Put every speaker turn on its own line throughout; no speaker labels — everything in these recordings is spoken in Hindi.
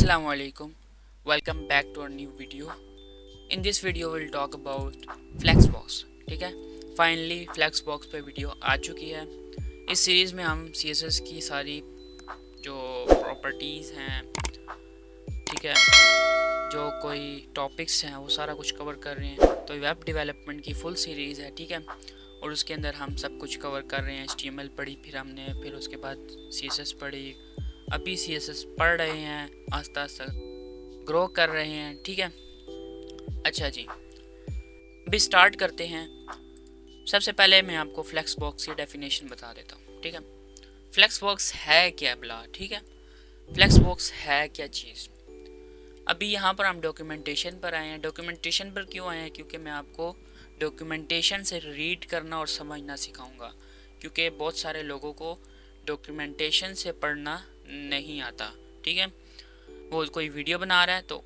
Assalamualaikum. Welcome back to our new video. In this video we'll talk about Flexbox. ठीक है, फाइनली Flexbox पे वीडियो आ चुकी है। इस सीरीज़ में हम CSS की सारी जो प्रॉपर्टीज़ हैं, ठीक है, जो कोई टॉपिक्स हैं वो सारा कुछ कवर कर रहे हैं। तो वेब डेवलपमेंट की फुल सीरीज़ है, ठीक है, और उसके अंदर हम सब कुछ कवर कर रहे हैं। HTML पढ़ी, फिर हमने फिर उसके बाद CSS पढ़ी, अभी CSS पढ़ रहे हैं, आस्ता आस्ता ग्रो कर रहे हैं, ठीक है। अच्छा जी, अभी स्टार्ट करते हैं। सबसे पहले मैं आपको फ्लेक्सबॉक्स की डेफिनेशन बता देता हूँ, ठीक है। फ्लेक्सबॉक्स है क्या बला, ठीक है, फ्लेक्सबॉक्स है क्या चीज़। अभी यहाँ पर हम डॉक्यूमेंटेशन पर आए हैं। डॉक्यूमेंटेशन पर क्यों आए हैं? क्योंकि मैं आपको डॉक्यूमेंटेशन से रीड करना और समझना सिखाऊंगा, क्योंकि बहुत सारे लोगों को डॉक्यूमेंटेशन से पढ़ना नहीं आता, ठीक है। वो कोई वीडियो बना रहा है तो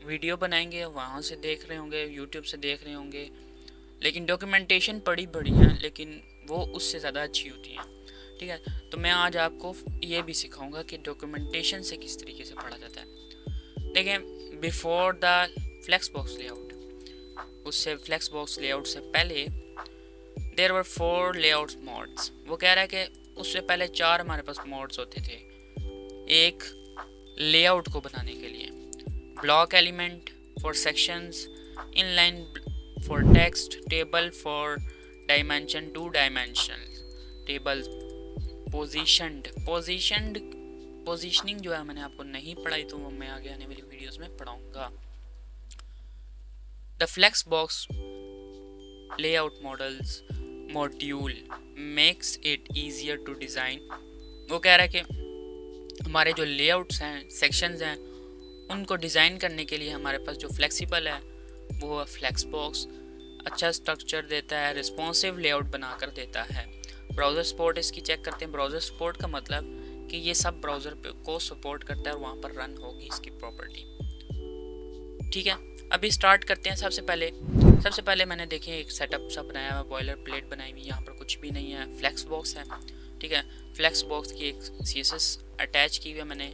वीडियो बनाएंगे, वहाँ से देख रहे होंगे, यूट्यूब से देख रहे होंगे, लेकिन डॉक्यूमेंटेशन पढ़ी बढ़िया, लेकिन वो उससे ज़्यादा अच्छी होती है, ठीक है। तो मैं आज आपको ये भी सिखाऊंगा कि डॉक्यूमेंटेशन से किस तरीके से पढ़ा जाता है। देखें, बिफोर द फ्लेक्सबॉक्स लेआउट, उससे फ्लेक्सबॉक्स लेआउट से पहले देयर वर 4 लेआउट मोड्स। वो कह रहा है कि उससे पहले 4 हमारे पास मोड्स होते थे एक लेआउट को बनाने के लिए। Block element for sections, inline for text, table for dimension, 2 dimensional table, positioning जो है मैंने आपको नहीं पढ़ाई, तो वो मैं आगे आने वाली वीडियोस में पढ़ाऊंगा। The flexbox layout models module makes it easier to design. वो कह रहा है कि हमारे जो लेआउट्स हैं, सेक्शंस हैं, उनको डिज़ाइन करने के लिए हमारे पास जो फ्लेक्सिबल है वो फ्लेक्सबॉक्स अच्छा स्ट्रक्चर देता है, रिस्पॉन्सिव लेआउट बनाकर देता है। ब्राउज़र सपोर्ट इसकी चेक करते हैं। ब्राउज़र सपोर्ट का मतलब कि ये सब ब्राउज़र को सपोर्ट करता है और वहाँ पर रन होगी इसकी प्रॉपर्टी, ठीक है। अभी स्टार्ट करते हैं। सबसे पहले मैंने देखें एक सेटअप सा बनाया हुआ, बॉयलर प्लेट बनाई हुई, यहाँ पर कुछ भी नहीं है, फ्लेक्सबॉक्स है, ठीक है। फ्लेक्सबॉक्स की एक CSS अटैच की हुई है मैंने,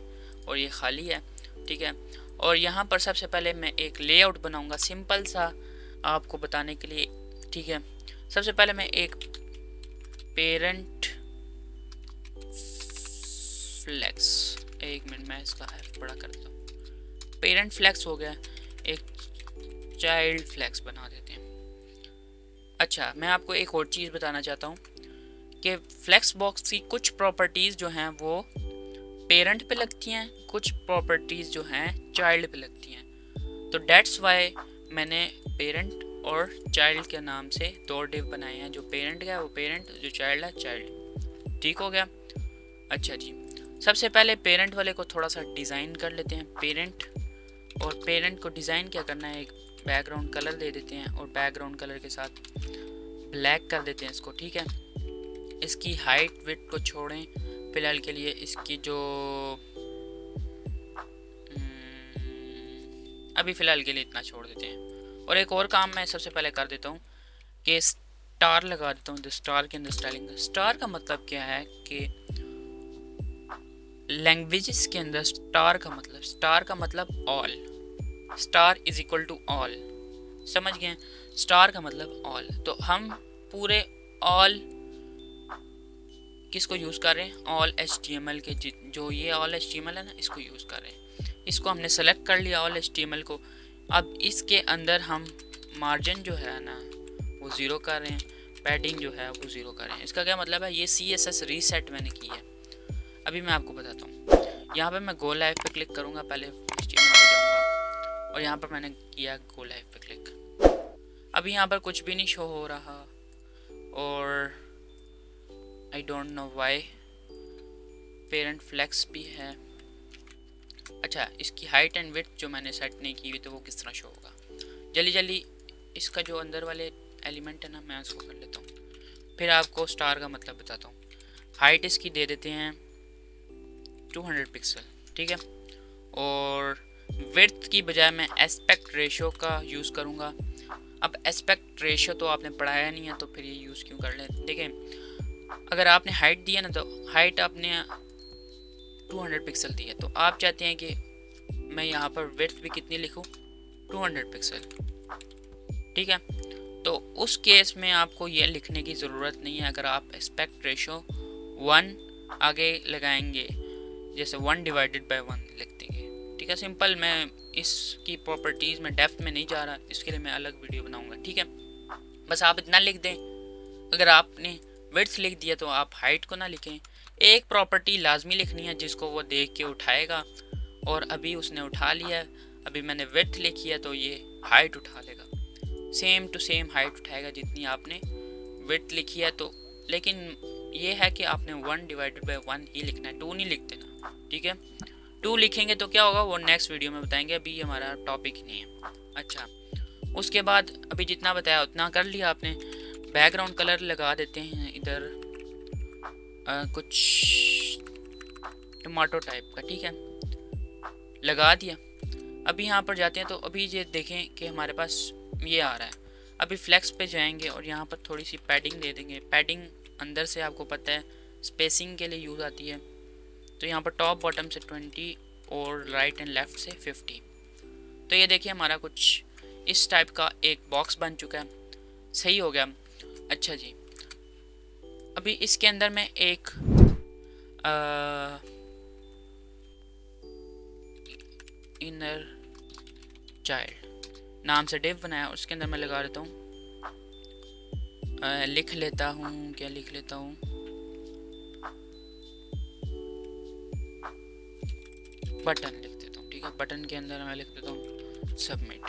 और ये खाली है, ठीक है। और यहाँ पर सबसे पहले मैं एक लेआउट बनाऊंगा सिंपल सा आपको बताने के लिए, ठीक है। सबसे पहले मैं एक पेरेंट फ्लेक्स, एक मिनट मैं इसका बड़ा करता हूँ। पेरेंट फ्लेक्स हो गया, एक चाइल्ड फ्लेक्स बना देते हैं। अच्छा, मैं आपको एक और चीज़ बताना चाहता हूँ कि फ्लेक्सबॉक्स की कुछ प्रॉपर्टीज़ जो हैं वो पेरेंट पे लगती हैं, कुछ प्रॉपर्टीज़ जो हैं चाइल्ड पे लगती हैं। तो डेट्स वाई मैंने पेरेंट और चाइल्ड के नाम से 2 डिव बनाए हैं। जो पेरेंट है वो पेरेंट, जो चाइल्ड है चाइल्ड, ठीक हो गया। अच्छा जी, सबसे पहले पेरेंट वाले को थोड़ा सा डिज़ाइन कर लेते हैं। पेरेंट को डिज़ाइन क्या करना है, एक बैकग्राउंड कलर दे देते हैं और बैकग्राउंड कलर के साथ ब्लैक कर देते हैं इसको, ठीक है। इसकी हाइट विड्थ को छोड़ें फ़िलहाल के लिए, इसकी जो अभी फ़िलहाल के लिए इतना छोड़ देते हैं। और एक और काम मैं सबसे पहले कर देता हूँ कि स्टार लगा देता हूँ। स्टार के अंदर स्टाइलिंग, स्टार का मतलब क्या है कि लैंग्वेजेस के अंदर स्टार का मतलब all, star is equal to all, समझ गए? स्टार का मतलब ऑल। तो हम पूरे ऑल किसको यूज़ कर रहे हैं? ऑल HTML के, जो ये ऑल HTML है ना, इसको यूज़ कर रहे हैं। इसको हमने सेलेक्ट कर लिया ऑल HTML को। अब इसके अंदर हम मार्जिन जो है ना वो 0 कर रहे हैं, पैडिंग जो है वो 0 कर रहे हैं। इसका क्या मतलब है? ये CSS रीसेट मैंने की है। अभी मैं आपको बताता हूँ। यहाँ पे मैं गो लाइव पे क्लिक करूँगा, पहले HTML पे जाऊँगा और यहाँ पर मैंने किया गो लाइव पे क्लिक। अभी यहाँ पर कुछ भी नहीं शो हो रहा और I don't know why. Parent flex भी है। अच्छा, इसकी हाइट एंड विड्थ जो मैंने सेट नहीं की हुई तो वो किस तरह शो होगा? जल्दी इसका जो अंदर वाले एलिमेंट है ना, मैं उसको कर लेता हूँ, फिर आपको स्टार का मतलब बताता हूँ। हाइट इसकी दे देते हैं 200 पिक्सल, ठीक है। और विड्थ की बजाय मैं एस्पेक्ट रेशियो का यूज़ करूँगा। अब एस्पेक्ट रेशियो तो आपने पढ़ाया नहीं है, तो फिर ये यूज़ क्यों कर लें? देखें, अगर आपने हाइट दी है ना, तो हाइट आपने 200 पिक्सल दी है, तो आप चाहते हैं कि मैं यहाँ पर विड्थ भी कितनी लिखूँ, 200 पिक्सल, ठीक है। तो उस केस में आपको ये लिखने की ज़रूरत नहीं है। अगर आप एस्पेक्ट रेशो 1 आगे लगाएंगे, जैसे 1/1 लिख देंगे, ठीक है, सिंपल। मैं इसकी प्रॉपर्टीज़ में डेप्थ में नहीं जा रहा, इसके लिए मैं अलग वीडियो बनाऊंगा, ठीक है। बस आप इतना लिख दें। अगर आपने विड्थ लिख दिया तो आप हाइट को ना लिखें। एक प्रॉपर्टी लाजमी लिखनी है जिसको वो देख के उठाएगा, और अभी उसने उठा लिया है। अभी मैंने विड्थ लिखी है तो ये हाइट उठा लेगा, सेम टू सेम हाइट उठाएगा जितनी आपने विड्थ लिखी है। तो लेकिन ये है कि आपने 1/1 ही लिखना है, 2 नहीं लिख देना, ठीक है। 2 लिखेंगे तो क्या होगा वो नेक्स्ट वीडियो में बताएंगे, अभी हमारा टॉपिक ही नहीं है। अच्छा, उसके बाद अभी जितना बताया उतना कर लिया आपने। बैकग्राउंड कलर लगा देते हैं इधर कुछ टमाटो टाइप का, ठीक है, लगा दिया। अभी यहाँ पर जाते हैं तो अभी ये देखें कि हमारे पास ये आ रहा है। अभी फ्लेक्स पे जाएंगे और यहाँ पर थोड़ी सी पैडिंग दे देंगे। पैडिंग अंदर से आपको पता है स्पेसिंग के लिए यूज़ आती है। तो यहाँ पर टॉप बॉटम से 20 और राइट एंड लेफ़्ट से 50। तो ये देखिए हमारा कुछ इस टाइप का एक बॉक्स बन चुका है, सही हो गया। अच्छा जी, अभी इसके अंदर मैं एक इनर चाइल्ड नाम से डिव बनाया, उसके अंदर मैं लगा देता हूँ, लिख लेता हूँ, क्या लिख लेता हूँ, बटन लिख देता हूँ, ठीक है। बटन के अंदर मैं लिख देता हूँ सबमिट।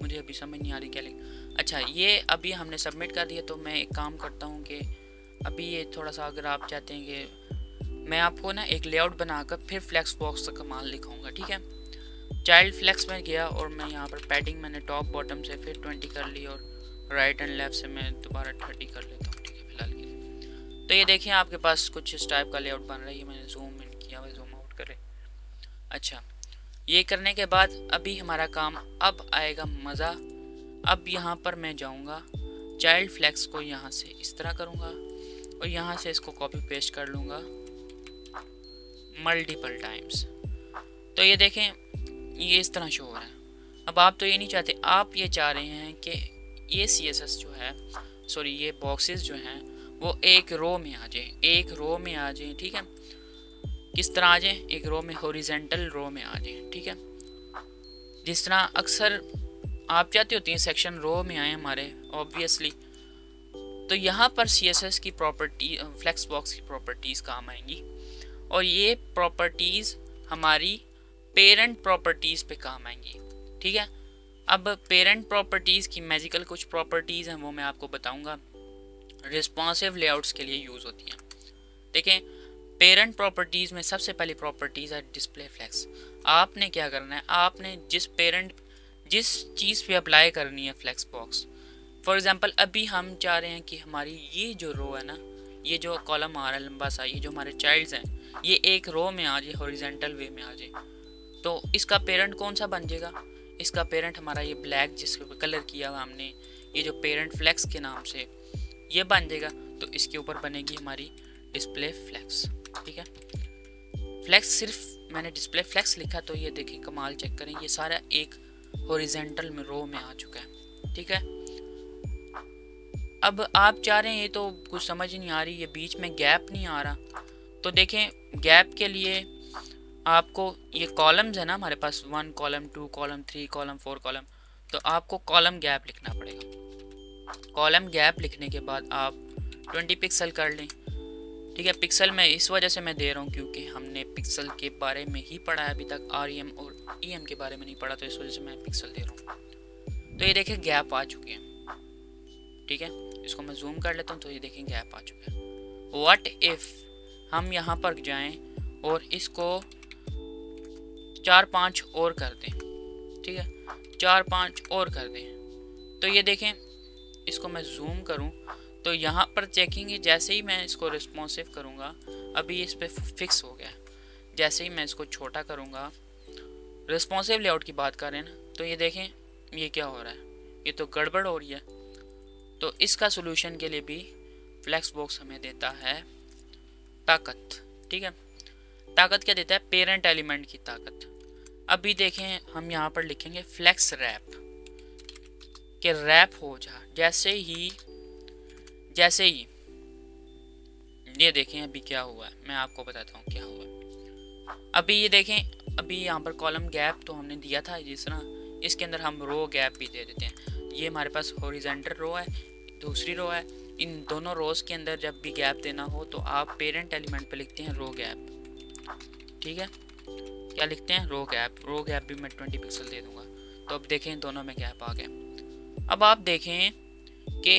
मुझे अभी समझ नहीं आ रही क्या लिख। अच्छा, ये अभी हमने सबमिट कर दिया। तो मैं एक काम करता हूँ कि अभी ये थोड़ा सा, अगर आप चाहते हैं कि मैं आपको ना एक लेआउट बनाकर फिर फ्लेक्स बॉक्स का कमाल दिखाऊंगा, ठीक है। चाइल्ड फ्लेक्स में गया और मैं यहाँ पर पैडिंग मैंने टॉप बॉटम से फिर 20 कर ली और राइट एंड लेफ्ट से मैं दोबारा 30 कर लेता हूँ, ठीक है, फिलहाल के लिए। तो ये देखिए आपके पास कुछ इस टाइप का लेआउट बन रहा है। ये मैंने जूम इन किया हुआ, जूम आउट करे। अच्छा, ये करने के बाद अभी हमारा काम अब आएगा मज़ा। अब यहाँ पर मैं जाऊँगा, चाइल्ड फ्लेक्स को यहाँ से इस तरह करूँगा और यहाँ से इसको कॉपी पेस्ट कर लूँगा मल्टीपल टाइम्स। तो ये देखें ये इस तरह शो हो रहा है। अब आप तो ये नहीं चाहते, आप ये चाह रहे हैं कि ये CSS जो है, सॉरी ये बॉक्सेस जो हैं वो एक रो में आ जाए, एक रो में आ जाए, ठीक है। किस तरह आ जाए, एक रो में, हॉरिजेंटल रो में आ जाए, ठीक है। जिस तरह अक्सर आप चाहते होती हैं सेक्शन रो में आए हमारे, ऑब्वियसली। तो यहाँ पर CSS की प्रॉपर्टी, फ्लेक्स बॉक्स की प्रॉपर्टीज़ काम आएंगी और ये प्रॉपर्टीज़ हमारी पेरेंट प्रॉपर्टीज़ पे काम आएंगी, ठीक है। अब पेरेंट प्रॉपर्टीज़ की मैजिकल कुछ प्रॉपर्टीज़ हैं, वो मैं आपको बताऊंगा, रिस्पॉन्सिव लेआउट्स के लिए यूज़ होती हैं। देखें, पेरेंट प्रॉपर्टीज़ में सबसे पहली प्रॉपर्टीज़ है डिस्प्ले फ्लेक्स। आपने क्या करना है, आपने जिस चीज़ पे अप्लाई करनी है फ्लेक्स बॉक्स, फॉर एग्ज़ाम्पल अभी हम चाह रहे हैं कि हमारी ये जो रो है ना, ये जो कॉलम आ रहा है लंबा सा, ये जो हमारे चाइल्ड्स हैं, ये एक रो में आ जाए, हॉरिजेंटल वे में आ जाए। तो इसका पेरेंट कौन सा बन जाएगा, इसका पेरेंट हमारा ये ब्लैक जिसके ऊपर कलर किया हुआ हमने, ये जो पेरेंट फ्लेक्स के नाम से ये बन जाएगा। तो इसके ऊपर बनेगी हमारी डिस्प्ले फ्लेक्स, ठीक है। फ्लेक्स सिर्फ मैंने डिस्प्ले फ्लेक्स लिखा तो ये देखें कमाल, चेक करें, ये सारा एक हॉरिजेंटल में रो में आ चुका है, ठीक है। अब आप चाह रहे हैं, ये तो कुछ समझ नहीं आ रही, ये बीच में गैप नहीं आ रहा। तो देखें, गैप के लिए आपको ये कॉलम्स है ना हमारे पास, 1 कॉलम 2 कॉलम 3 कॉलम 4 कॉलम, तो आपको कॉलम गैप लिखना पड़ेगा। कॉलम गैप लिखने के बाद आप 20 पिक्सल कर लें, ठीक है। पिक्सल में इस वजह से मैं दे रहा हूँ क्योंकि हमने पिक्सल के बारे में ही पढ़ा है अभी तक, REM और EM के बारे में नहीं पढ़ा, तो इस वजह से मैं पिक्सल दे रहा हूँ। तो ये देखिए गैप आ चुके हैं, ठीक है। इसको मैं जूम कर लेता हूँ, तो ये देखें गैप आ चुका है। व्हाट इफ़ हम यहाँ पर जाएं और इसको 4-5 और कर दें, ठीक है, 4-5 और कर दें। तो ये देखें, इसको मैं जूम करूं तो यहाँ पर चेकिंग, जैसे ही मैं इसको रिस्पॉन्सिव करूँगा, अभी इस पर फिक्स हो गया। जैसे ही मैं इसको छोटा करूँगा, रिस्पॉन्सिव लेआउट की बात कर रहे हैं ना, तो ये देखें ये क्या हो रहा है, ये तो गड़बड़ हो रही है। तो इसका सोल्यूशन के लिए भी फ्लेक्स बॉक्स हमें देता है ताकत, ठीक है। ताकत क्या देता है, पेरेंट एलिमेंट की ताकत। अभी देखें हम यहाँ पर लिखेंगे फ्लेक्स रैप, कि रैप हो जा। जैसे ही ये देखें अभी क्या हुआ है, मैं आपको बताता हूँ क्या हुआ है। अभी ये देखें, अभी यहाँ पर कॉलम गैप तो हमने दिया था जिस तरह, इसके अंदर हम रो गैप भी दे देते हैं। ये हमारे पास हॉरिजॉन्टल रो है, दूसरी रो है। इन दोनों रोज के अंदर जब भी गैप देना हो तो आप पेरेंट एलिमेंट पे लिखते हैं रो गैप। ठीक है, क्या लिखते हैं? रो गैप। रो गैप भी मैं 20 पिक्सल दे दूंगा। तो अब देखें दोनों में गैप आ गया। अब आप देखें कि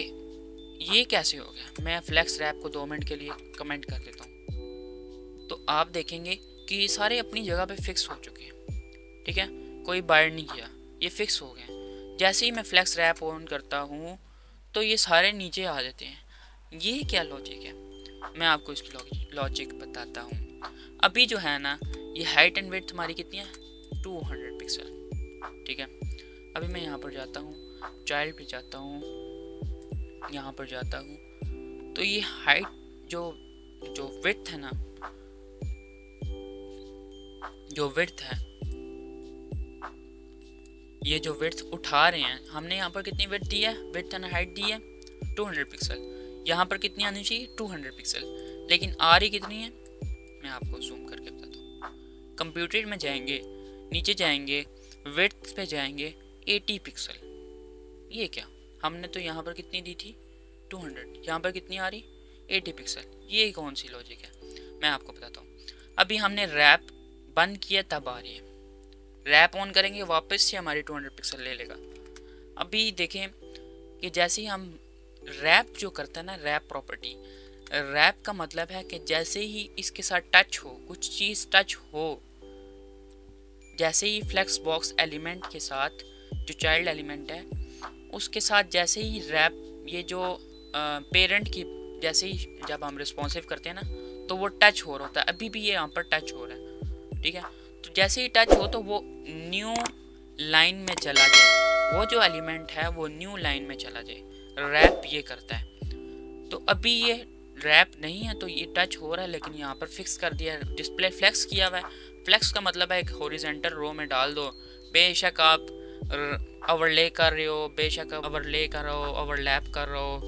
ये कैसे हो गया। मैं फ्लेक्स रैप को 2 मिनट के लिए कमेंट कर देता हूँ, तो आप देखेंगे कि ये सारे अपनी जगह पे फिक्स हो चुके हैं। ठीक है, कोई बाहर नहीं किया, ये फिक्स हो गए। जैसे ही मैं फ्लेक्स रैप ऑन करता हूँ तो ये सारे नीचे आ जाते हैं। ये क्या लॉजिक है, मैं आपको इसकी लॉजिक बताता हूँ। अभी जो है ना, ये हाइट एंड विड्थ हमारी कितनी है? 200 पिक्सल। ठीक है, अभी मैं यहाँ पर जाता हूँ, चाइल्ड पे जाता हूँ, यहाँ पर जाता हूँ, तो ये हाइट जो विड्थ है ना, जो विड्थ है, ये जो विड्थ उठा रहे हैं हमने, यहाँ पर कितनी विड्थ दी है? विड्थ एंड हाइट दी है 200 पिक्सल। यहाँ पर कितनी आनी चाहिए? 200 पिक्सल। लेकिन आ रही कितनी है? मैं आपको जूम करके बताता हूँ। कंप्यूटर में जाएंगे, नीचे जाएंगे, विड्थ पे जाएंगे, 80 पिक्सल। ये क्या, हमने तो यहाँ पर कितनी दी थी? 200। यहाँ पर कितनी आ रही? 80 पिक्सल। ये कौन सी लॉजिक है? मैं आपको बताता हूँ। अभी हमने रैप बंद किया तब आ रही है, रैप ऑन करेंगे वापस से हमारी 200 पिक्सल ले लेगा। अभी देखें कि जैसे ही हम रैप जो करता है ना, रैप प्रॉपर्टी, रैप का मतलब है कि जैसे ही इसके साथ टच हो, कुछ चीज़ टच हो, जैसे ही फ्लेक्स बॉक्स एलिमेंट के साथ जो चाइल्ड एलिमेंट है उसके साथ जैसे ही रैप, ये जो पेरेंट की, जैसे ही जब हम रिस्पॉन्सिव करते हैं ना तो वो टच हो रहा होता है। अभी भी ये यहाँ पर टच हो रहा है। ठीक है, तो जैसे ही टच हो तो वो न्यू लाइन में चला जाए, वो जो एलिमेंट है वो न्यू लाइन में चला जाए। रैप ये करता है। तो अभी ये रैप नहीं है तो ये टच हो रहा है, लेकिन यहाँ पर फिक्स कर दिया है, डिस्प्ले फ्लेक्स किया हुआ है। फ्लेक्स का मतलब है एक हॉरिजॉन्टल रो में डाल दो, बेशक आप ओवरले कर रहे हो, बेशक ओवरले कर रहे हो, ओवरलैप कर रहे हो,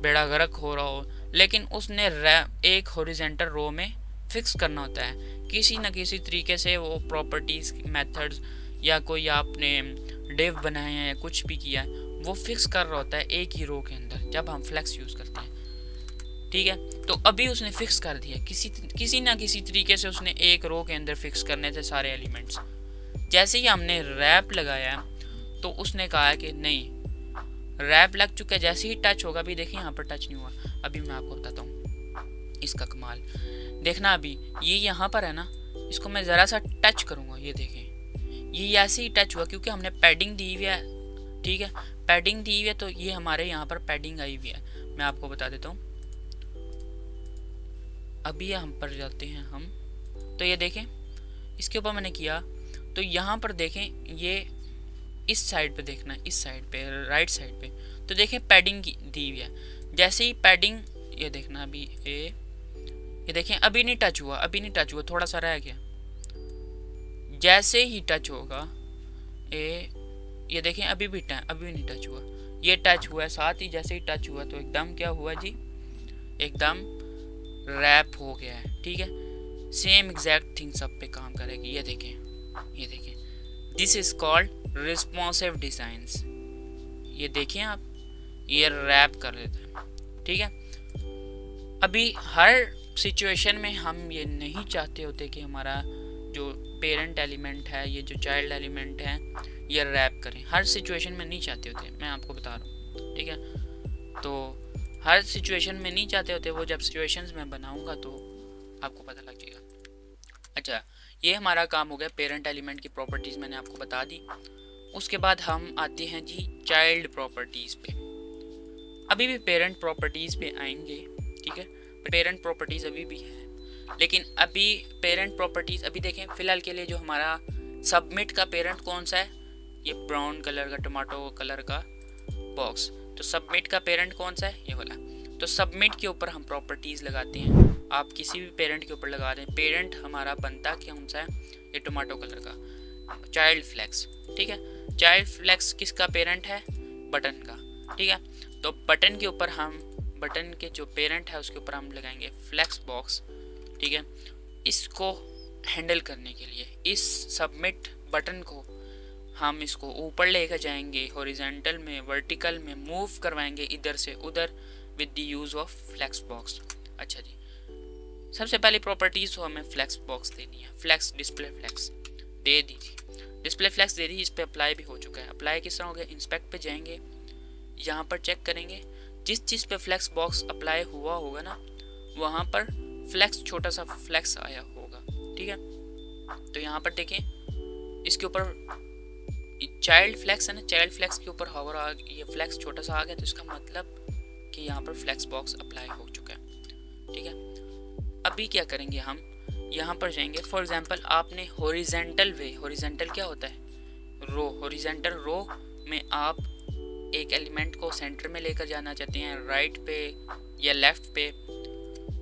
बेड़ा गर्क हो रहा हो, लेकिन उसने एक हॉरिजॉन्टल रो में फिक्स करना होता है। किसी न किसी तरीके से वो प्रॉपर्टीज़, मेथड्स, या कोई आपने डिव बनाए हैं या कुछ भी किया है, वो फिक्स कर रहा होता है एक ही रो के अंदर जब हम फ्लेक्स यूज़ करते हैं। ठीक है, तो अभी उसने फिक्स कर दिया, किसी ना किसी तरीके से उसने एक रो के अंदर फिक्स करने थे सारे एलिमेंट्स। जैसे ही हमने रैप लगाया तो उसने कहा कि नहीं, रैप लग चुका है, जैसे ही टच होगा, अभी देखिए यहाँ पर टच नहीं हुआ। अभी मैं आपको बताता हूँ इसका कमाल, देखना। अभी ये यहाँ पर है ना, इसको मैं ज़रा सा टच करूँगा, ये देखें, ये ऐसे ही टच हुआ क्योंकि हमने पैडिंग दी हुई है। ठीक है, पैडिंग दी हुई है तो ये हमारे यहाँ पर पैडिंग आई हुई है। मैं आपको बता देता हूँ। अभी हम पर जाते हैं हम, तो ये देखें, इसके ऊपर मैंने किया तो यहाँ पर देखें, ये इस साइड पे देखना, इस साइड पे, राइट साइड पे, तो देखें पैडिंग दी हुई है। जैसे ही पैडिंग, ये देखना, अभी ये देखें, अभी नहीं टच हुआ, अभी नहीं टच हुआ, थोड़ा सा रह गया। जैसे ही टच होगा, ये देखें, अभी भी नहीं टच हुआ, ये टच हुआ है। साथ ही जैसे ही टच हुआ तो एकदम क्या हुआ जी, एकदम रैप हो गया है। ठीक है, सेम एग्जैक्ट थिंग सब पे काम करेगी। ये देखें, this is called responsive designs. ये देखें आप, ये रैप कर देता है। ठीक है, अभी हर सिचुएशन में हम ये नहीं चाहते होते कि हमारा जो पेरेंट एलिमेंट है, ये जो चाइल्ड एलिमेंट है, ये रैप करें। हर सिचुएशन में नहीं चाहते होते, मैं आपको बता रहा हूँ। ठीक है, तो हर सिचुएशन में नहीं चाहते होते, वो जब सिचुएशंस में बनाऊंगा तो आपको पता लग जाएगा। अच्छा, ये हमारा काम हो गया, पेरेंट एलिमेंट की प्रॉपर्टीज़ मैंने आपको बता दी। उसके बाद हम आते हैं जी चाइल्ड प्रॉपर्टीज़ पे। अभी भी पेरेंट प्रॉपर्टीज़ पे आएंगे। ठीक है, पेरेंट प्रॉपर्टीज़ अभी भी है, लेकिन अभी पेरेंट प्रॉपर्टीज़ अभी देखें, फ़िलहाल के लिए जो हमारा सबमिट का पेरेंट कौन सा है, ये ब्राउन कलर का, टमाटो कलर का बॉक्स। तो सबमिट का पेरेंट कौन सा है, ये वाला। तो सबमिट के ऊपर हम प्रॉपर्टीज़ लगाते हैं। आप किसी भी पेरेंट के ऊपर लगा दें, पेरेंट हमारा बनता कौन सा है, ये टमाटो कलर का। चाइल्ड फ्लेक्स, ठीक है। चाइल्ड फ्लेक्स किसका पेरेंट है? बटन का, ठीक है। तो बटन के ऊपर हम, बटन के जो पेरेंट है उसके ऊपर हम लगाएंगे फ्लेक्स बॉक्स, ठीक है। इसको हैंडल करने के लिए इस सबमिट बटन को हम इसको ऊपर लेकर जाएंगे, हॉरिजॉन्टल में, वर्टिकल में मूव करवाएंगे इधर से उधर with the use of flexbox. अच्छा जी, सबसे पहली प्रॉपर्टीज़ तो हमें फ्लेक्स बॉक्स देनी है। फ्लेक्स डिस्प्ले फ्लेक्स दे दीजिए, डिस्प्ले फ्लेक्स दे दी, इस पर अप्लाई भी हो चुका है। अप्लाई किस तरह हो गया? इंस्पेक्ट पे जाएंगे, यहाँ पर चेक करेंगे, जिस चीज़ पे फ्लेक्स बॉक्स अप्लाई हुआ होगा ना वहाँ पर फ्लेक्स, छोटा सा फ्लेक्स आया होगा, ठीक है। तो यहाँ पर देखें, इसके ऊपर चाइल्ड फ्लेक्स है ना, चाइल्ड फ्लेक्स के ऊपर हॉवर आ, ये फ्लेक्स छोटा सा आ गया, तो इसका मतलब कि यहाँ पर फ्लेक्स बॉक्स अप्लाई हो चुका है, ठीक है। अभी क्या करेंगे हम, यहाँ पर जाएंगे। फॉर एग्जांपल आपने हॉरिजॉन्टल वे, हॉरिजॉन्टल क्या होता है? रो, हॉरिजॉन्टल रो में आप एक एलिमेंट को सेंटर में लेकर जाना चाहते हैं, राइट पे या लेफ्ट पे,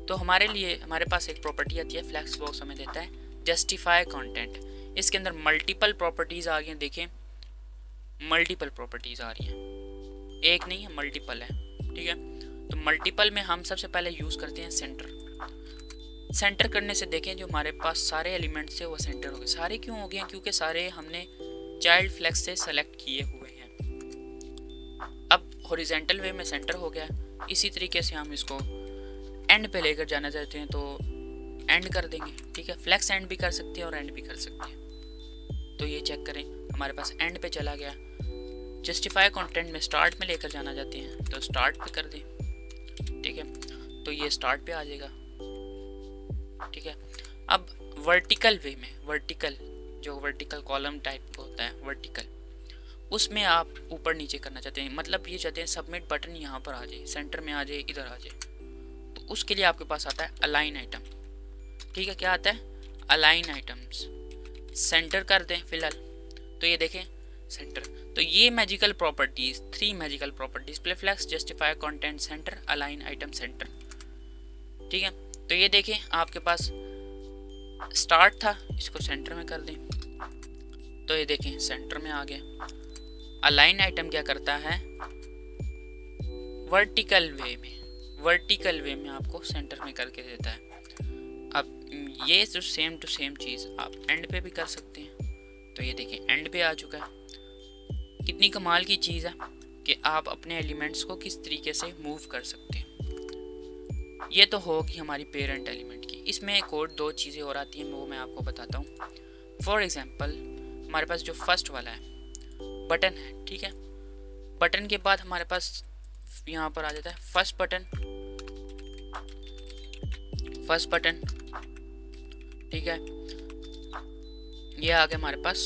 तो हमारे लिए हमारे पास एक प्रॉपर्टी आती है, फ्लेक्स बॉक्स हमें देता है जस्टिफाई कंटेंट। इसके अंदर मल्टीपल प्रॉपर्टीज़ आ गई हैं, देखें मल्टीपल प्रॉपर्टीज़ आ रही हैं, एक नहीं है, मल्टीपल है, ठीक है। तो मल्टीपल में हम सबसे पहले यूज़ करते हैं सेंटर। सेंटर करने से देखें जो हमारे पास सारे एलिमेंट्स थे वो सेंटर हो गए। सारे क्यों हो गए हैं? क्योंकि सारे हमने चाइल्ड फ्लेक्स से सेलेक्ट किए हुए हैं। अब हॉरिजॉन्टल वे में सेंटर हो गया। इसी तरीके से हम इसको एंड पे लेकर जाना चाहते हैं तो एंड कर देंगे, ठीक है। फ्लेक्स एंड भी कर सकते हैं और एंड भी कर सकते हैं। तो ये चेक करें, हमारे पास एंड पे चला गया। जस्टिफाई कंटेंट में स्टार्ट में लेकर जाना चाहते हैं तो स्टार्ट पे कर दें, ठीक है। तो ये स्टार्ट पे आ जाएगा, ठीक है। अब वर्टिकल वे में, वर्टिकल जो वर्टिकल कॉलम टाइप का होता है वर्टिकल, उसमें आप ऊपर नीचे करना चाहते हैं, मतलब ये चाहते हैं सबमिट बटन यहाँ पर आ जाए, सेंटर में आ जाए, इधर आ जाए। तो उसके लिए आपके पास आता है अलाइन आइटम, ठीक है। क्या आता है? Align items. सेंटर कर दें फिलहाल, तो ये देखें सेंटर। तो ये magical properties, 3 magical properties, display flex, justify content, centre, align item, centre, ठीक है। तो ये देखें आपके पास स्टार्ट था, इसको सेंटर में कर दें, तो ये देखें सेंटर में आ गया। अलाइन आइटम क्या करता है? वर्टिकल वे में, वर्टिकल वे में आपको सेंटर में करके देता है। अब ये जो सेम टू सेम चीज़ आप एंड पे भी कर सकते हैं। तो ये देखें एंड पे आ चुका है। कितनी कमाल की चीज़ है कि आप अपने एलिमेंट्स को किस तरीके से मूव कर सकते हैं। ये तो होगी हमारी पेरेंट एलिमेंट की। इसमें एक और 2 चीज़ें और आती हैं, वो मैं आपको बताता हूँ। फॉर एग्जांपल हमारे पास जो फर्स्ट वाला है बटन है, ठीक है। बटन के बाद हमारे पास यहाँ पर आ जाता है फर्स्ट बटन, फर्स्ट बटन, ठीक है। ये आ गया हमारे पास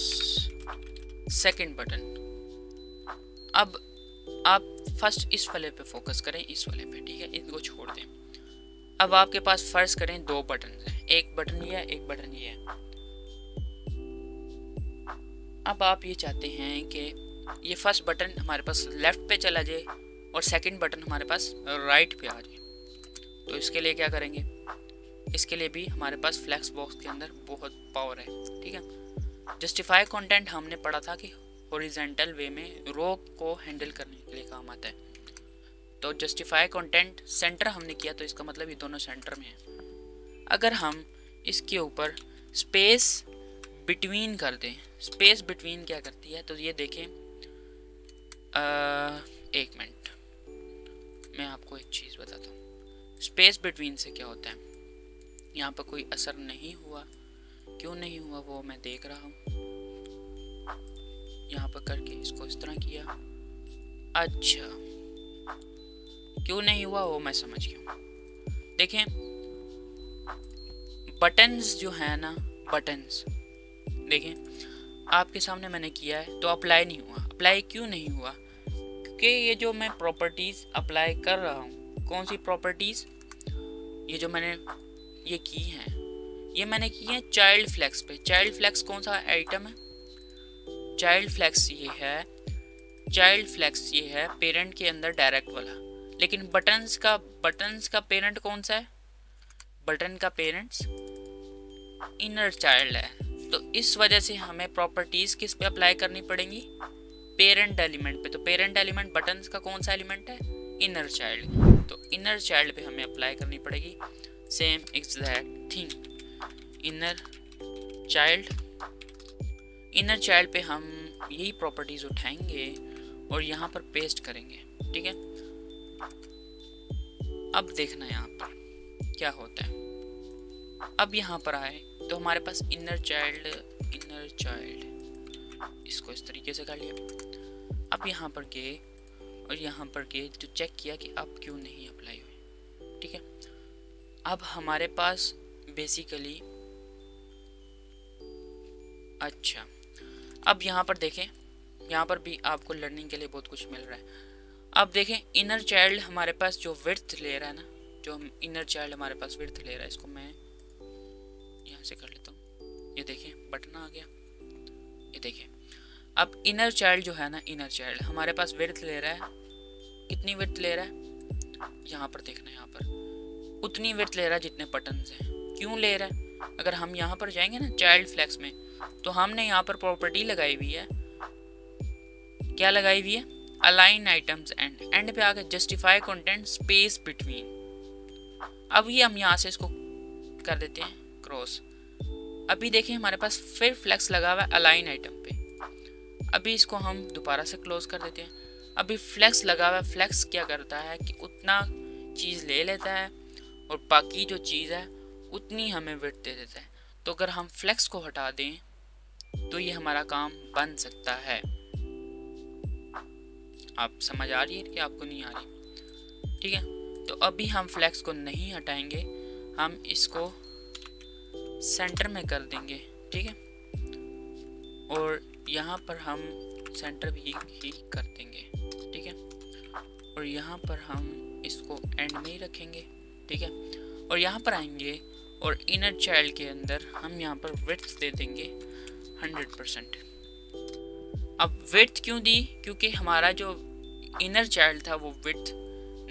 सेकंड बटन। अब आप फर्स्ट इस वाले पे फोकस करें, इस वाले पे, ठीक है, इनको छोड़ दें। अब आपके पास फर्ज करें 2 बटन हैं, एक बटन ये है, एक बटन ये है। अब आप ये चाहते हैं कि ये फर्स्ट बटन हमारे पास लेफ्ट पे चला जाए और सेकंड बटन हमारे पास राइट पे आ जाए। तो इसके लिए क्या करेंगे? इसके लिए भी हमारे पास फ्लेक्स बॉक्स के अंदर बहुत पावर है, ठीक है। जस्टिफाई कंटेंट हमने पढ़ा था कि हॉरिजॉन्टल वे में रो को हैंडल करने के लिए काम आता है। तो जस्टिफाई कंटेंट सेंटर हमने किया, तो इसका मतलब ये दोनों सेंटर में है। अगर हम इसके ऊपर स्पेस बिटवीन कर दें, स्पेस बिटवीन क्या करती है? तो ये देखें, एक मिनट मैं आपको एक चीज़ बताता हूँ। स्पेस बिटवीन से क्या होता है? यहाँ पर कोई असर नहीं हुआ, क्यों नहीं हुआ वो मैं देख रहा हूँ। यहाँ पर करके इसको इस तरह किया, अच्छा क्यों नहीं हुआ वो मैं समझ गया। देखें बटन्स जो है ना, बटन्स देखें आपके सामने मैंने किया है तो अप्लाई नहीं हुआ। अप्लाई क्यों नहीं हुआ? क्योंकि ये जो मैं प्रॉपर्टीज़ अप्लाई कर रहा हूँ, कौन सी प्रॉपर्टीज़? ये जो मैंने ये की हैं, ये मैंने की है चाइल्ड फ्लेक्स पे। चाइल्ड फ्लेक्स कौन सा आइटम है? चाइल्ड फ्लेक्स ये है, चाइल्ड फ्लेक्स ये है पेरेंट के अंदर डायरेक्ट वाला। लेकिन बटन्स का पेरेंट कौन सा है? बटन का पेरेंट्स इनर चाइल्ड है। तो इस वजह से हमें प्रॉपर्टीज़ किस पे अप्लाई करनी पड़ेंगी, पेरेंट एलिमेंट पे। तो पेरेंट एलिमेंट बटन का कौन सा एलिमेंट है, इनर चाइल्ड। तो इनर चाइल्ड पे हमें अप्लाई करनी पड़ेगी same exact thing, inner child पे हम यही प्रॉपर्टीज़ उठाएंगे और यहाँ पर पेस्ट करेंगे, ठीक है। अब देखना यहाँ पर क्या होता है। अब यहाँ पर आए तो हमारे पास इनर चाइल्ड इसको इस तरीके से कर लिया। अब यहाँ पर गए और यहाँ पर गए तो चेक किया कि अब क्यों नहीं अप्लाई हुई, ठीक है। अब हमारे पास बेसिकली अच्छा, अब यहाँ पर देखें, यहाँ पर भी आपको लर्निंग के लिए बहुत कुछ मिल रहा है। अब देखें इनर चाइल्ड हमारे पास जो विड्थ ले रहा है ना, जो हम इनर चाइल्ड हमारे पास विड्थ ले रहा है, इसको मैं यहाँ से कर लेता हूँ। ये देखें बटन आ गया, ये देखें। अब इनर चाइल्ड जो है ना, इनर चाइल्ड हमारे पास विड्थ ले रहा है, कितनी विड्थ ले रहा है, यहाँ पर देखना, यहाँ पर उतनी विड्थ ले रहा है जितने बटन्स हैं। क्यों ले रहा है, अगर हम यहाँ पर जाएंगे ना चाइल्ड फ्लेक्स में, तो हमने यहाँ पर प्रॉपर्टी लगाई हुई है, क्या लगाई हुई है, अलाइन आइटम्स एंड पे आके जस्टिफाई कंटेंट स्पेस बिटवीन। अभी हम यहाँ से इसको कर देते हैं क्रॉस। अभी देखें हमारे पास फिर फ्लेक्स लगा हुआ है अलाइन आइटम पे, अभी इसको हम दोबारा से क्लोज कर देते हैं। अभी फ्लेक्स लगा हुआ है, फ्लेक्स क्या करता है कि उतना चीज़ ले लेता है और बाकी जो चीज़ है उतनी हमें विड्थ दे देता है। तो अगर हम फ्लेक्स को हटा दें तो ये हमारा काम बन सकता है। आप समझ आ रही है कि आपको नहीं आ रही, ठीक है। तो अभी हम फ्लेक्स को नहीं हटाएंगे, हम इसको सेंटर में कर देंगे, ठीक है। और यहाँ पर हम सेंटर भी ही कर देंगे, ठीक है। और यहाँ पर हम इसको एंड में ही रखेंगे, ठीक है। और यहाँ पर आएंगे और इनर चाइल्ड के अंदर हम यहाँ पर विड्थ दे देंगे 100%। अब विड्थ क्यों दी, क्योंकि हमारा जो इनर चाइल्ड था वो विड्थ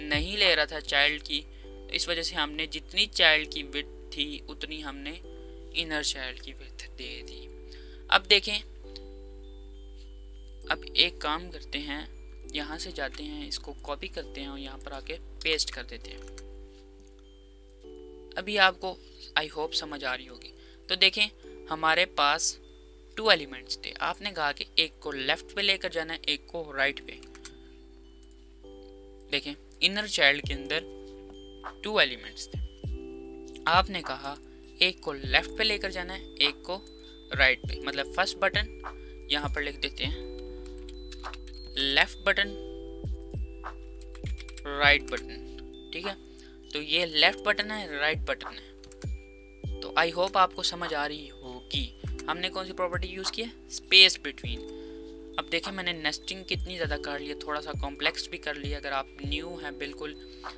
नहीं ले रहा था चाइल्ड की, इस वजह से हमने जितनी चाइल्ड की विड्थ थी उतनी हमने इनर चाइल्ड की विड्थ दे दी। अब देखें, अब एक काम करते हैं, यहाँ से जाते हैं, इसको कॉपी करते हैं और यहाँ पर आके पेस्ट कर देते हैं। अभी आपको आई होप समझ आ रही होगी। तो देखें हमारे पास 2 एलिमेंट्स थे, आपने कहा कि एक को लेफ्ट पे लेकर जाना है, एक को राइट पे। देखें इनर चाइल्ड के अंदर 2 एलिमेंट्स थे, आपने कहा एक को लेफ्ट पे लेकर जाना है, एक को राइट पे। मतलब फर्स्ट बटन यहाँ पर लिख देते हैं लेफ्ट बटन, राइट बटन, ठीक है। तो ये लेफ्ट बटन है, राइट बटन है। तो आई होप आपको समझ आ रही होगी। हमने कौन सी प्रॉपर्टी यूज़ की है, स्पेस बिटवीन। अब देखें मैंने नेस्टिंग कितनी ज़्यादा कर लिया, थोड़ा सा कॉम्प्लेक्स भी कर लिया। अगर आप न्यू हैं बिल्कुल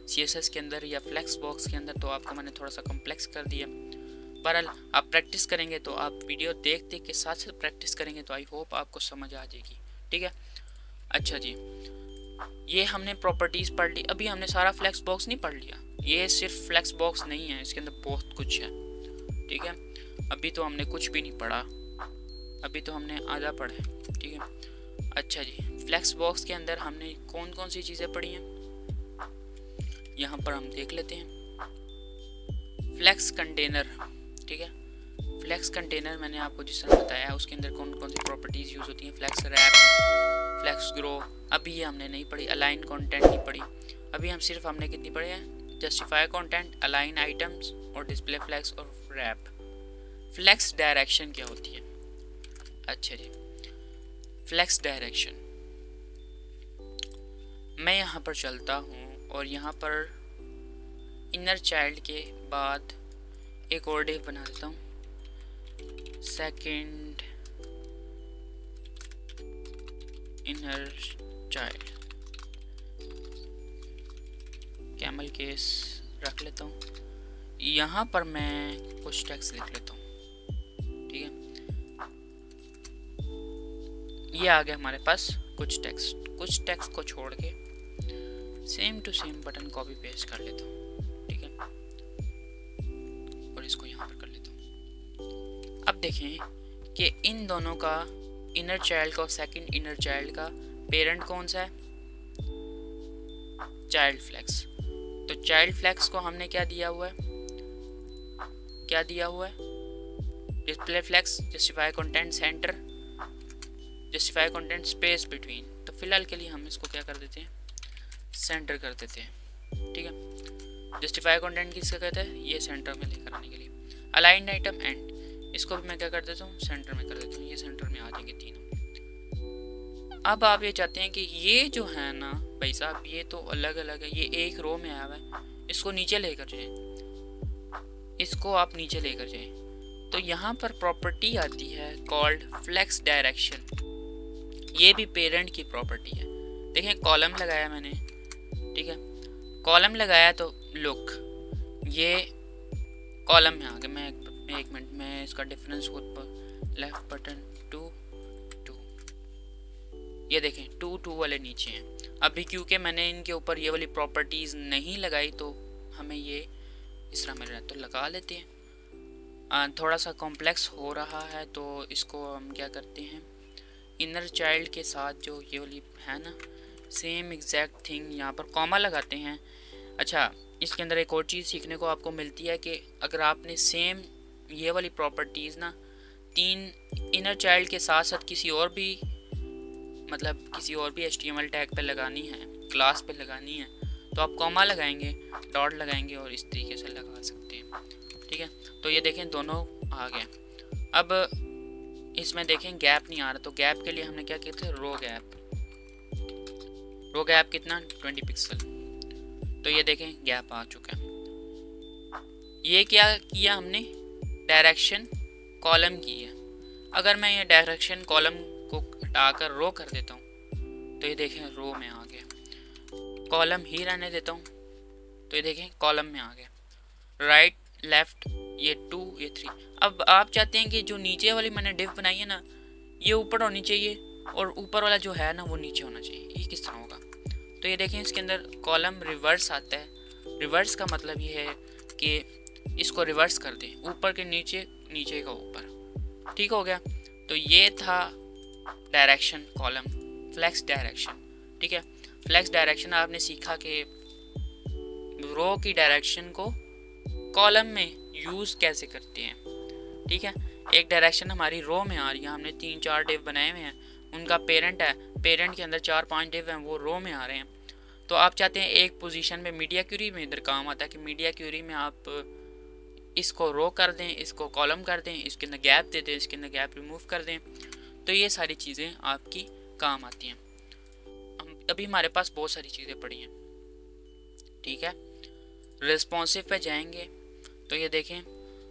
CSS के अंदर या फ्लेक्स बॉक्स के अंदर, तो आपको मैंने थोड़ा सा कॉम्प्लेक्स कर दिया। बहरहाल आप प्रैक्टिस करेंगे तो आप वीडियो देख देख के साथ साथ प्रैक्टिस करेंगे तो आई होप आपको समझ आ जाएगी, ठीक है। अच्छा जी, ये हमने प्रॉपर्टीज़ पढ़ ली। अभी हमने सारा फ्लेक्स बॉक्स नहीं पढ़ लिया, ये सिर्फ फ्लेक्स बॉक्स नहीं है, इसके अंदर बहुत कुछ है, ठीक है। अभी तो हमने कुछ भी नहीं पढ़ा, अभी तो हमने आधा पढ़ा है, ठीक है। अच्छा जी, फ्लेक्स बॉक्स के अंदर हमने कौन कौन सी चीज़ें पढ़ी हैं यहाँ पर हम देख लेते हैं। फ्लेक्स कंटेनर, ठीक है। फ्लेक्स कंटेनर मैंने आपको जिस तरह बताया उसके अंदर कौन कौन सी प्रॉपर्टीज़ यूज़ होती हैं। फ्लेक्स रैप, फ्लेक्स ग्रो, अभी ये हमने नहीं पढ़ी। अलाइन कंटेंट नहीं पढ़ी अभी, हम सिर्फ हमने कितनी पढ़ी है, जस्टिफाई कंटेंट, अलाइन आइटम्स और डिस्प्ले फ्लेक्स और रैप। फ्लेक्स डायरेक्शन क्या होती है, अच्छा जी, फ्लेक्स डायरेक्शन मैं यहाँ पर चलता हूँ और यहाँ पर इनर चाइल्ड के बाद एक और डिव बना देता हूँ, second inner child, camel case रख लेता हूँ। यहाँ पर मैं कुछ टेक्स्ट लिख लेता हूँ, ठीक है। ये आ गया हमारे पास कुछ टेक्स्ट को छोड़ के same to same button copy paste कर लेता हूँ, ठीक है। और इसको यहाँ पर कर लेता हूँ। अब देखें कि इन दोनों का, इनर चाइल्ड का और सेकंड इनर चाइल्ड का पेरेंट कौन सा है, चाइल्ड फ्लैक्स। तो चाइल्ड फ्लैक्स को हमने क्या दिया हुआ है, क्या दिया हुआ है, display flex, justify content centre, justify content space between. तो फिलहाल के लिए हम इसको क्या कर देते हैं, सेंटर कर देते हैं, ठीक है। जस्टिफाई कंटेंट किसका कहते हैं, ये सेंटर में लेकर आने के लिए। अलाइंड आइटम एंड, इसको भी मैं क्या कर देता हूँ, सेंटर में कर देता हूँ, ये सेंटर में आ जाएंगे तीनों। अब आप ये चाहते हैं कि ये जो है ना भाई साहब, ये तो अलग अलग है, ये एक रो में आया हुआ है, इसको नीचे लेकर जाए, इसको आप नीचे लेकर जाए। तो यहाँ पर प्रॉपर्टी आती है कॉल्ड फ्लेक्स डायरेक्शन, ये भी पेरेंट की प्रॉपर्टी है। देखें कॉलम लगाया मैंने, ठीक है, कॉलम लगाया तो लुक ये कॉलम में आ गया। मैं एक मिनट में इसका डिफरेंस खुद पर, लेफ्ट बटन 2 2, ये देखें 2 2 वाले नीचे हैं। अभी क्योंकि मैंने इनके ऊपर ये वाली प्रॉपर्टीज़ नहीं लगाई तो हमें ये इस तरह मिल रहा है, तो लगा लेते हैं। थोड़ा सा कॉम्प्लेक्स हो रहा है तो इसको हम क्या करते हैं, इनर चाइल्ड के साथ जो ये वाली है ना सेम एग्जैक्ट थिंग, यहाँ पर कॉमा लगाते हैं। अच्छा, इसके अंदर एक और चीज़ सीखने को आपको मिलती है कि अगर आपने सेम ये वाली प्रॉपर्टीज़ ना 3 इनर चाइल्ड के साथ साथ किसी और भी, मतलब किसी और भी HTML टैग पे लगानी है, क्लास पे लगानी है, तो आप कॉमा लगाएंगे, डॉट लगाएंगे और इस तरीके से लगा सकते हैं, ठीक है। तो ये देखें दोनों आ गए। अब इसमें देखें गैप नहीं आ रहा, तो गैप के लिए हमने क्या किया था, रो गैप। रो गैप कितना, 20 पिक्सल। तो ये देखें गैप आ चुका है। ये क्या किया हमने, डायरेक्शन कॉलम की है। अगर मैं ये डायरेक्शन कॉलम को हटाकर रो कर देता हूँ तो ये देखें रो में आ गया। कॉलम ही रहने देता हूँ तो ये देखें कॉलम में आ गया। राइट लेफ्ट ये 2 ये 3। अब आप चाहते हैं कि जो नीचे वाली मैंने डिव बनाई है ना, ये ऊपर होनी चाहिए और ऊपर वाला जो है ना वो नीचे होना चाहिए। ये किस तरह होगा, तो ये देखें इसके अंदर कॉलम रिवर्स आता है। रिवर्स का मतलब ये है कि इसको रिवर्स कर दें, ऊपर के नीचे, नीचे का ऊपर, ठीक हो गया। तो ये था डायरेक्शन कॉलम, फ्लेक्स डायरेक्शन, ठीक है। फ्लेक्स डायरेक्शन आपने सीखा कि रो की डायरेक्शन को कॉलम में यूज़ कैसे करते हैं, ठीक है। एक डायरेक्शन हमारी रो में आ रही है, हमने 3-4 डिव बनाए हुए हैं, उनका पेरेंट है, पेरेंट के अंदर 4-5 डिव हैं, वो रो में आ रहे हैं। तो आप चाहते हैं एक पोजीशन में, मीडिया क्यूरी में इधर काम आता है कि मीडिया क्यूरी में आप इसको रो कर दें, इसको कॉलम कर दें, इसके अंदर गैप दे दें, इसके अंदर गैप रिमूव कर दें, तो ये सारी चीज़ें आपकी काम आती हैं। अभी हमारे पास बहुत सारी चीज़ें पड़ी हैं, ठीक है। रिस्पॉन्सिव पे जाएंगे तो ये देखें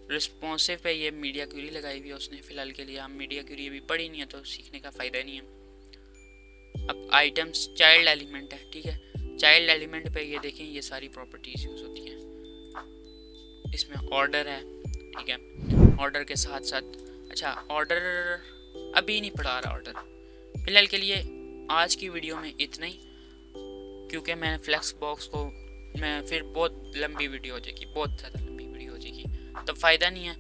रिस्पॉन्सिव पे ये मीडिया क्यूरी लगाई हुई है उसने। फ़िलहाल के लिए हम मीडिया क्यूरी अभी पढ़ी नहीं है तो सीखने का फ़ायदा नहीं है। अब आइटम्स चाइल्ड एलिमेंट है, ठीक है। चाइल्ड एलिमेंट पे ये देखें ये सारी प्रॉपर्टीज़ यूज़ होती हैं। इसमें ऑर्डर है, ठीक है, ऑर्डर के साथ साथ, अच्छा ऑर्डर अभी नहीं पढ़ा रहा ऑर्डर। फ़िलहाल के लिए आज की वीडियो में इतना ही, क्योंकि मैं फ्लेक्स बॉक्स को मैं फिर बहुत लंबी वीडियो हो जाएगी, बहुत ज़्यादा लंबी वीडियो हो जाएगी, तो फ़ायदा नहीं है।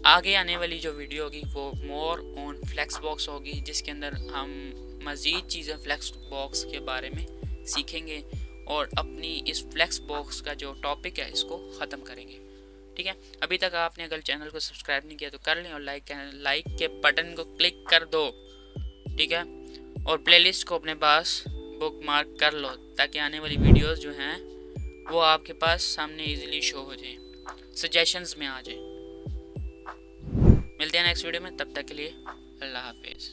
आगे आने वाली जो वीडियो होगी वो मोर ऑन फ्लेक्स बॉक्स होगी, जिसके अंदर हम मज़ीद चीज़ें फ्लेक्स बॉक्स के बारे में सीखेंगे और अपनी इस फ्लेक्स बॉक्स का जो टॉपिक है इसको ख़त्म करेंगे, ठीक है। अभी तक आपने अगर चैनल को सब्सक्राइब नहीं किया तो कर लें और लाइक के बटन को क्लिक कर दो, ठीक है। और प्लेलिस्ट को अपने पास बुक मार्क कर लो ताकि आने वाली वीडियोस जो हैं वो आपके पास सामने इजीली शो हो जाए, सजेशंस में आ जाए। मिलते हैं नेक्स्ट वीडियो में, तब तक के लिए अल्लाह हाफिज़।